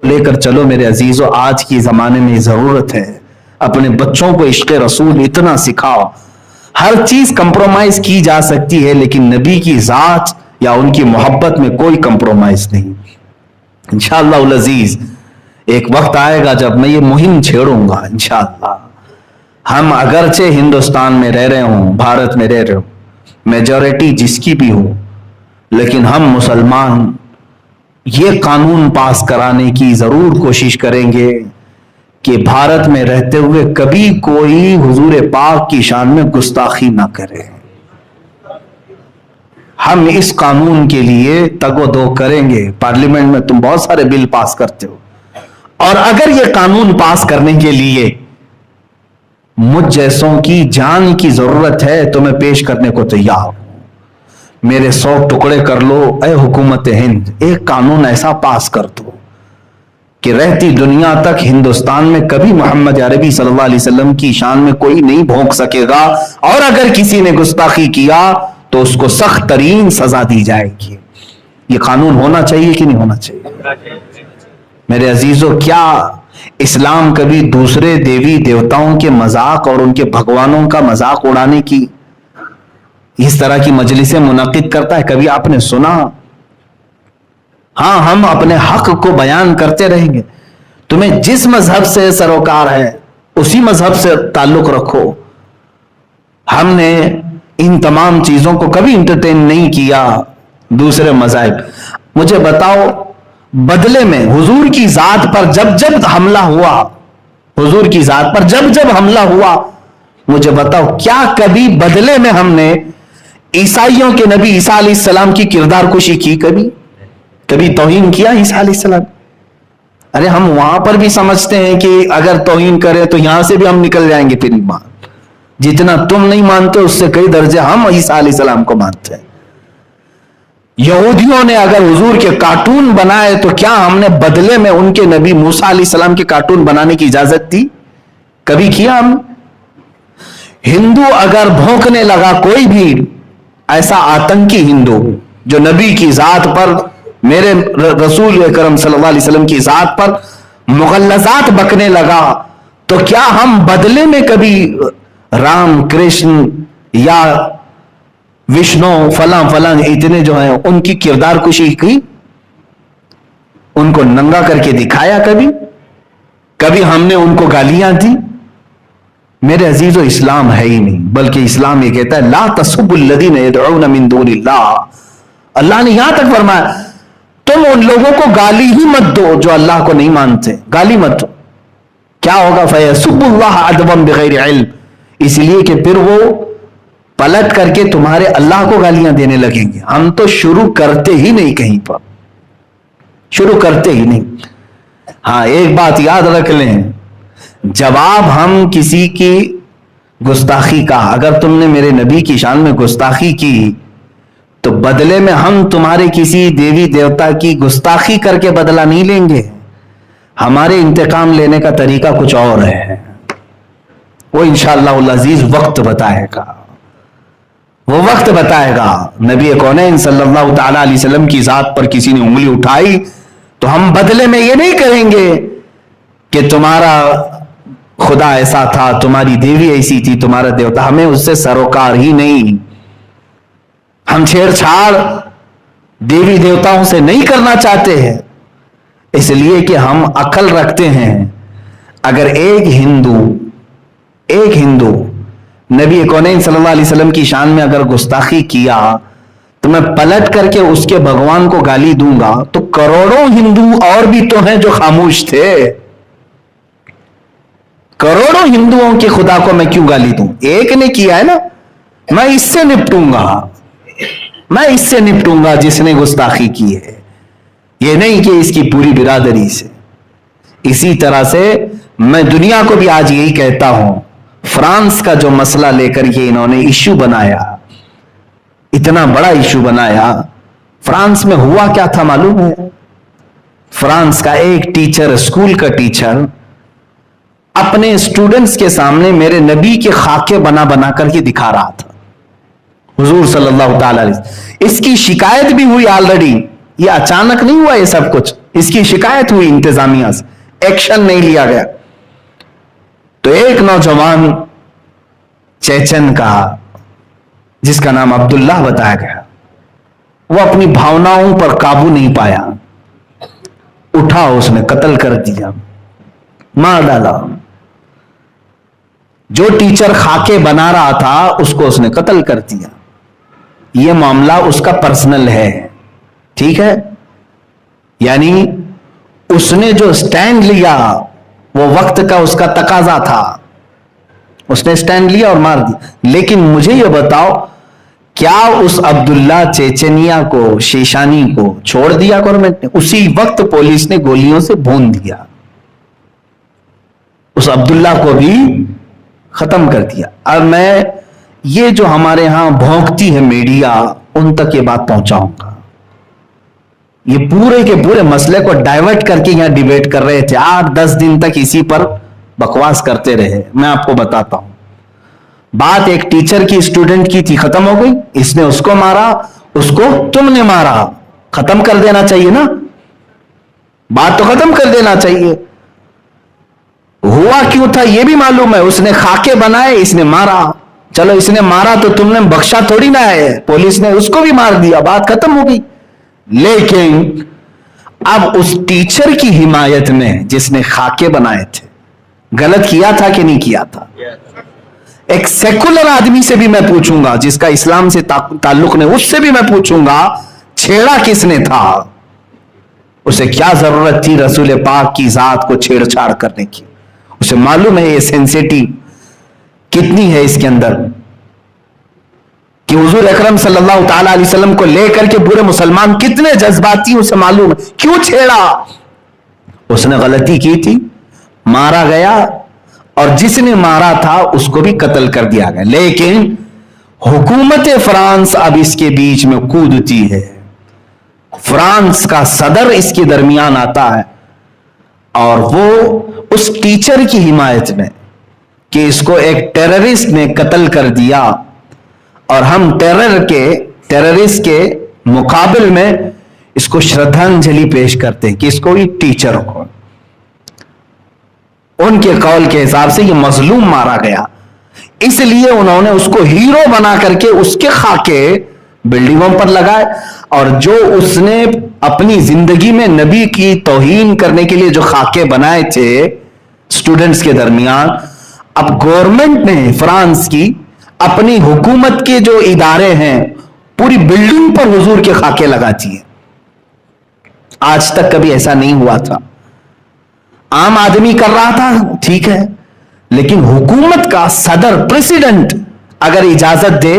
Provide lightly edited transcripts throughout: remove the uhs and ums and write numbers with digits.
لے کر چلو میرے عزیزو. آج کی زمانے میں ضرورت ہے اپنے بچوں کو عشق رسول اتنا سکھاؤ. ہر چیز کمپرومائز کی جا سکتی ہے لیکن نبی کی ذات یا ان کی محبت میں کوئی کمپرومائز نہیں. انشاءاللہ العزیز ایک وقت آئے گا جب میں یہ مہم چھیڑوں گا انشاءاللہ. ہم اگرچہ ہندوستان میں رہ رہے ہوں, بھارت میں رہ رہے ہوں, میجورٹی جس کی بھی ہو, لیکن ہم مسلمان یہ قانون پاس کرانے کی ضرور کوشش کریں گے کہ بھارت میں رہتے ہوئے کبھی کوئی حضور پاک کی شان میں گستاخی نہ کرے. ہم اس قانون کے لیے تگ و دو کریں گے. پارلیمنٹ میں تم بہت سارے بل پاس کرتے ہو, اور اگر یہ قانون پاس کرنے کے لیے مجھ جیسوں کی جان کی ضرورت ہے تو میں پیش کرنے کو تیار ہوں. میرے 100 ٹکڑے کر لو اے حکومت ہند, ایک قانون ایسا پاس کر دو کہ رہتی دنیا تک ہندوستان میں کبھی محمد عربی صلی اللہ علیہ وسلم کی شان میں کوئی نہیں بھونک سکے گا, اور اگر کسی نے گستاخی کیا تو اس کو سخت ترین سزا دی جائے گی. یہ قانون ہونا چاہیے کہ نہیں ہونا چاہیے؟ میرے عزیزو, کیا اسلام کبھی دوسرے دیوی دیوتاؤں کے مذاق اور ان کے بھگوانوں کا مذاق اڑانے کی اس طرح کی مجلسیں منعقد کرتا ہے؟ کبھی آپ نے سنا؟ ہاں, ہم اپنے حق کو بیان کرتے رہیں گے. تمہیں جس مذہب سے سروکار ہے اسی مذہب سے تعلق رکھو. ہم نے ان تمام چیزوں کو کبھی انٹرٹین نہیں کیا دوسرے مذاہب. مجھے بتاؤ, بدلے میں حضور کی ذات پر جب جب حملہ ہوا, حضور کی ذات پر جب جب حملہ ہوا, مجھے بتاؤ کیا کبھی بدلے میں ہم نے عیسائیوں کے نبی عیسیٰ علیہ السلام کی کردار کشی کی؟ کبھی توہین کیا عیسیٰ علیہ السلام؟ ارے ہم وہاں پر بھی سمجھتے ہیں کہ اگر توہین کرے تو یہاں سے بھی ہم نکل جائیں گے. تیری بات جتنا تم نہیں مانتے اس سے کئی درجے ہم عیسیٰ علیہ السلام کو مانتے ہیں. یہودیوں نے اگر حضور کے کارٹون بنائے تو کیا ہم نے بدلے میں ان کے نبی موسیٰ علیہ السلام کے کارٹون بنانے کی اجازت دی؟ کبھی کیا ہم؟ ہندو اگر بھونکنے لگا, کوئی بھی ایسا آتنکی ہندو جو نبی کی ذات پر, میرے رسول اکرم صلی اللہ علیہ وسلم کی ذات پر مغلظات بکنے لگا, تو کیا ہم بدلے میں کبھی رام کرشن یا وشنو فلاں فلاں اتنے جو ہیں ان کی کردار کشی کی؟ ان کو ننگا کر کے دکھایا کبھی ہم نے ان کو گالیاں دی؟ میرے عزیزو, اسلام ہے ہی نہیں, بلکہ اسلام یہ کہتا ہے لا تسبوا الذین یدعون من دون اللہ. اللہ نے یہاں تک فرمایا تم ان لوگوں کو گالی ہی مت دو جو اللہ کو نہیں مانتے, گالی مت دو. کیا ہوگا؟ فَيَسُبُّ اللَّهَ عَدْوًا بِغَيْرِ عِلْمٍ, اس لیے کہ پھر وہ پلٹ کر کے تمہارے اللہ کو گالیاں دینے لگیں گے. ہم تو شروع کرتے ہی نہیں, کہیں پر شروع کرتے ہی نہیں. ہاں, ایک بات یاد رکھ لیں, جواب ہم کسی کی گستاخی کا, اگر تم نے میرے نبی کی شان میں گستاخی کی تو بدلے میں ہم تمہارے کسی دیوی دیوتا کی گستاخی کر کے بدلہ نہیں لیں گے. ہمارے انتقام لینے کا طریقہ کچھ اور ہے, وہ انشاءاللہ العزیز وقت بتائے گا, وہ وقت بتائے گا. نبی کونین صلی اللہ تعالی علیہ وسلم کی ذات پر کسی نے انگلی اٹھائی تو ہم بدلے میں یہ نہیں کریں گے کہ تمہارا خدا ایسا تھا, تمہاری دیوی ایسی تھی, تمہارا دیوتا. ہمیں اس سے سروکار ہی نہیں. ہم چھیڑ چھاڑ دیوی دیوتاؤں سے نہیں کرنا چاہتے ہیں, اس لیے کہ ہم عقل رکھتے ہیں. اگر ایک ہندو نبی کونین صلی اللہ علیہ وسلم کی شان میں اگر گستاخی کیا تو میں پلٹ کر کے اس کے بھگوان کو گالی دوں گا, تو کروڑوں ہندو اور بھی تو ہیں جو خاموش تھے. کروڑوں ہندوؤں کے خدا کو میں کیوں گالی دوں؟ ایک نے کیا ہے نا, میں اس سے نپٹوں گا جس نے گستاخی کی ہے, یہ نہیں کہ اس کی پوری برادری سے. اسی طرح سے میں دنیا کو بھی آج یہی کہتا ہوں, فرانس کا جو مسئلہ لے کر یہ انہوں نے ایشو بنایا, اتنا بڑا ایشو بنایا, فرانس میں ہوا کیا تھا معلوم ہے؟ فرانس کا ایک ٹیچر, اسکول کا ٹیچر, اپنے اسٹوڈنٹس کے سامنے میرے نبی کے خاکے بنا کر کے دکھا رہا تھا, حضور صلی اللہ تعالی علیہ وسلم. اس کی شکایت بھی ہوئی آلریڈی, یہ اچانک نہیں ہوا یہ سب کچھ, اس کی شکایت ہوئی انتظامیہ سے, ایکشن نہیں لیا گیا. تو ایک نوجوان چیچن کا جس کا نام عبداللہ بتایا گیا, وہ اپنی بھاوناؤں پر قابو نہیں پایا, اٹھا, اس نے قتل کر دیا, مار ڈالا. جو ٹیچر خاکے بنا رہا تھا اس کو اس نے قتل کر دیا. یہ معاملہ اس کا پرسنل ہے, ٹھیک ہے, یعنی اس نے جو سٹینڈ لیا وہ وقت کا اس کا تقاضا تھا, اس نے سٹینڈ لیا اور مار دیا. لیکن مجھے یہ بتاؤ, کیا اس عبداللہ چیچنیا کو, شیشانی کو چھوڑ دیا گورنمنٹ نے؟ اسی وقت پولیس نے گولیوں سے بھون دیا, اس عبداللہ کو بھی ختم کر دیا. اب میں یہ جو ہمارے ہاں بھونکتی ہے میڈیا, ان تک یہ بات پہنچاؤں گا. یہ پورے کے پورے مسئلے کو ڈائیورٹ کر کے یہاں ڈیبیٹ کر رہے تھے, 8-10 دن تک اسی پر بکواس کرتے رہے. میں آپ کو بتاتا ہوں, بات ایک ٹیچر کی اسٹوڈنٹ کی تھی, ختم ہو گئی. اس نے اس کو مارا, اس کو تم نے مارا, ختم کر دینا چاہیے نا, بات تو ختم کر دینا چاہیے. ہوا کیوں تھا یہ بھی معلوم ہے, اس نے خاکے بنائے, اس نے مارا. چلو اس نے مارا تو تم نے بخشا تھوڑی نہ ہے, پولیس نے اس کو بھی مار دیا, بات ختم ہو گئی. لیکن اب اس ٹیچر کی حمایت میں جس نے خاکے بنائے تھے, غلط کیا تھا کہ نہیں کیا تھا؟ ایک سیکولر آدمی سے بھی میں پوچھوں گا جس کا اسلام سے تعلق نہیں, اس سے بھی میں پوچھوں گا چھیڑا کس نے تھا؟ اسے کیا ضرورت تھی رسول پاک کی ذات کو چھیڑ چھاڑ کرنے کی؟ اسے معلوم ہے یہ سینسیٹی کتنی ہے اس کے اندر, کہ حضور اکرم صلی اللہ تعالی علیہ وسلم کو لے کر کے پورے مسلمان کتنے جذباتی, اسے معلوم ہے. کیوں چھیڑا؟ اس نے غلطی کی تھی, مارا گیا, اور جس نے مارا تھا اس کو بھی قتل کر دیا گیا. لیکن حکومت فرانس اب اس کے بیچ میں کودتی ہے, فرانس کا صدر اس کے درمیان آتا ہے, اور وہ اس ٹیچر کی حمایت میں کہ اس کو ایک ٹیررسٹ نے قتل کر دیا, اور ہم ٹیررسٹ کے مقابل میں اس کو شردھانجلی پیش کرتے ہیں کہ اس کو بھی ٹیچر کو, ان کے قول کے حساب سے یہ مظلوم مارا گیا, اس لیے انہوں نے اس کو ہیرو بنا کر کے اس کے خاکے بلڈنگوں پر لگائے. اور جو اس نے اپنی زندگی میں نبی کی توہین کرنے کے لیے جو خاکے بنائے تھے اسٹوڈنٹس کے درمیان, اب گورنمنٹ نے فرانس کی اپنی حکومت کے جو ادارے ہیں پوری بلڈنگ پر حضور کے خاکے لگاتی ہیں. آج تک کبھی ایسا نہیں ہوا تھا. عام آدمی کر رہا تھا ٹھیک ہے, لیکن حکومت کا صدر, پریزیڈنٹ اگر اجازت دے,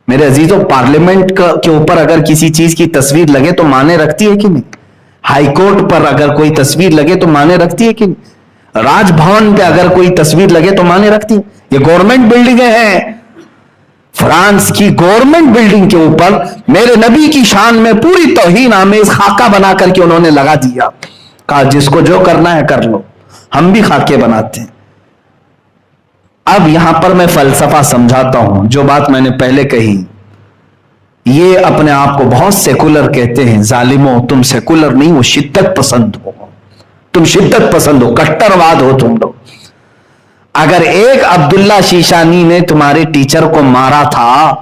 میرے عزیزوں, پارلیمنٹ کے اوپر اگر کسی چیز کی تصویر لگے تو مانے رکھتی ہے کہ نہیں؟ ہائی کورٹ پر اگر کوئی تصویر لگے تو مانے رکھتی ہے کہ نہیں؟ راج بھون پہ اگر کوئی تصویر لگے تو مانے رکھتی ہے؟ یہ گورنمنٹ بلڈنگیں ہیں. فرانس کی گورنمنٹ بلڈنگ کے اوپر میرے نبی کی شان میں پوری توہین آمیز خاکہ بنا کر کے انہوں نے لگا دیا, کہا جس کو جو کرنا ہے کر لو, ہم بھی خاکے بناتے ہیں. اب یہاں پر میں فلسفہ سمجھاتا ہوں, جو بات میں نے پہلے کہی, یہ اپنے آپ کو بہت سیکولر کہتے ہیں. ظالموں, تم سیکولر نہیں ہو, شدت پسند ہو, تم شدت پسند ہو, کٹر واد ہو تم لوگ. اگر ایک عبداللہ شیشانی نے تمہارے ٹیچر کو مارا تھا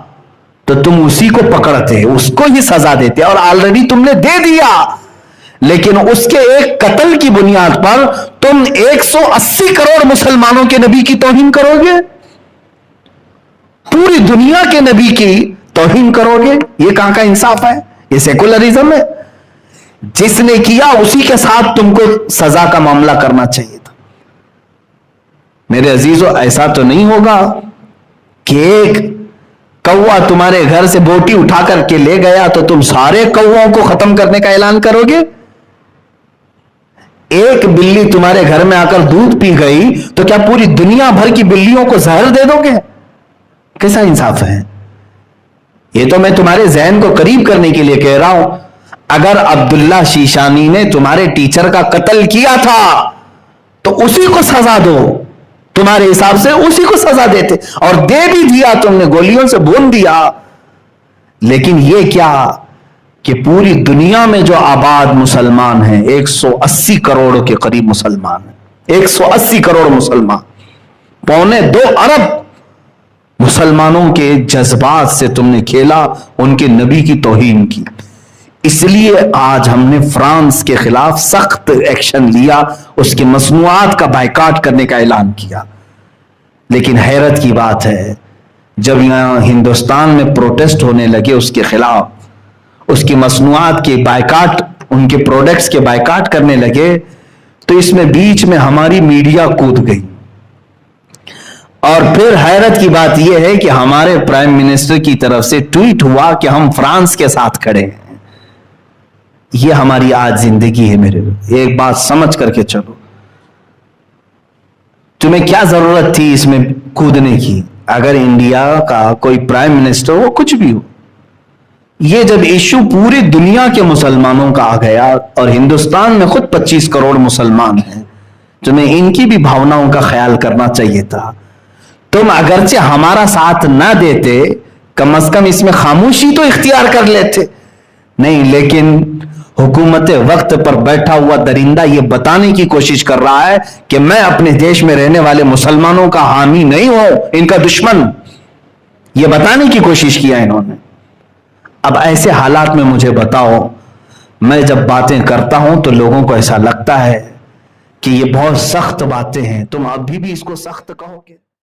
تو تم اسی کو پکڑتے, اس کو ہی سزا دیتے, اور آلریڈی تم نے دے دیا. لیکن اس کے ایک قتل کی بنیاد پر تم 180 کروڑ مسلمانوں کے نبی کی توہین کرو گے, پوری دنیا کے نبی کی توہین کرو گے. یہ کہاں کا انصاف ہے؟ یہ سیکولرزم ہے. جس نے کیا اسی کے ساتھ تم کو سزا کا معاملہ کرنا چاہیے تھا. میرے عزیزو, ایسا تو نہیں ہوگا کہ ایک کوا تمہارے گھر سے بوٹی اٹھا کر کے لے گیا تو تم سارے کووں کو ختم کرنے کا اعلان کرو گے. ایک بلی تمہارے گھر میں آ کر دودھ پی گئی تو کیا پوری دنیا بھر کی بلیوں کو زہر دے دو گے؟ کیسا انصاف ہے؟ یہ تو میں تمہارے ذہن کو قریب کرنے کے لیے کہہ رہا ہوں. اگر عبداللہ شیشانی نے تمہارے ٹیچر کا قتل کیا تھا تو اسی کو سزا دو, تمہارے حساب سے اسی کو سزا دیتے, اور دے بھی دیا, تم نے گولیوں سے بھون دیا. لیکن یہ کیا کہ پوری دنیا میں جو آباد مسلمان ہیں 180 کروڑ کے قریب مسلمان ہیں، 180 کروڑ مسلمان، 1.25 ارب مسلمانوں کے جذبات سے تم نے کھیلا، ان کے نبی کی توہین کی۔ اس لیے آج ہم نے فرانس کے خلاف سخت ایکشن لیا، اس کی مصنوعات کا بائیکاٹ کرنے کا اعلان کیا۔ لیکن حیرت کی بات ہے، جب یہاں ہندوستان میں پروٹیسٹ ہونے لگے اس کے خلاف، اس کی مصنوعات کے بائیکاٹ، ان کے پروڈکٹس کے بائیکاٹ کرنے لگے، تو اس میں بیچ میں ہماری میڈیا کود گئی۔ اور پھر حیرت کی بات یہ ہے کہ ہمارے پرائم منسٹر کی طرف سے ٹویٹ ہوا کہ ہم فرانس کے ساتھ کھڑے ہیں۔ یہ ہماری آج زندگی ہے میرے، ایک بات سمجھ کر کے چلو، تمہیں کیا ضرورت تھی اس میں کودنے کی؟ اگر انڈیا کا کوئی پرائم منسٹر ہو، کچھ بھی ہو، یہ جب ایشو پوری دنیا کے مسلمانوں کا آ گیا، اور ہندوستان میں خود 25 کروڑ مسلمان ہیں، تمہیں ان کی بھی بھاوناؤں کا خیال کرنا چاہیے تھا۔ تم اگرچہ ہمارا ساتھ نہ دیتے، کم از کم اس میں خاموشی تو اختیار کر لیتے۔ نہیں، لیکن حکومت وقت پر بیٹھا ہوا درندہ یہ بتانے کی کوشش کر رہا ہے کہ میں اپنے دیش میں رہنے والے مسلمانوں کا حامی نہیں ہوں، ان کا دشمن، یہ بتانے کی کوشش کیا انہوں نے۔ اب ایسے حالات میں مجھے بتاؤ، میں جب باتیں کرتا ہوں تو لوگوں کو ایسا لگتا ہے کہ یہ بہت سخت باتیں ہیں، تم ابھی بھی اس کو سخت کہو گے؟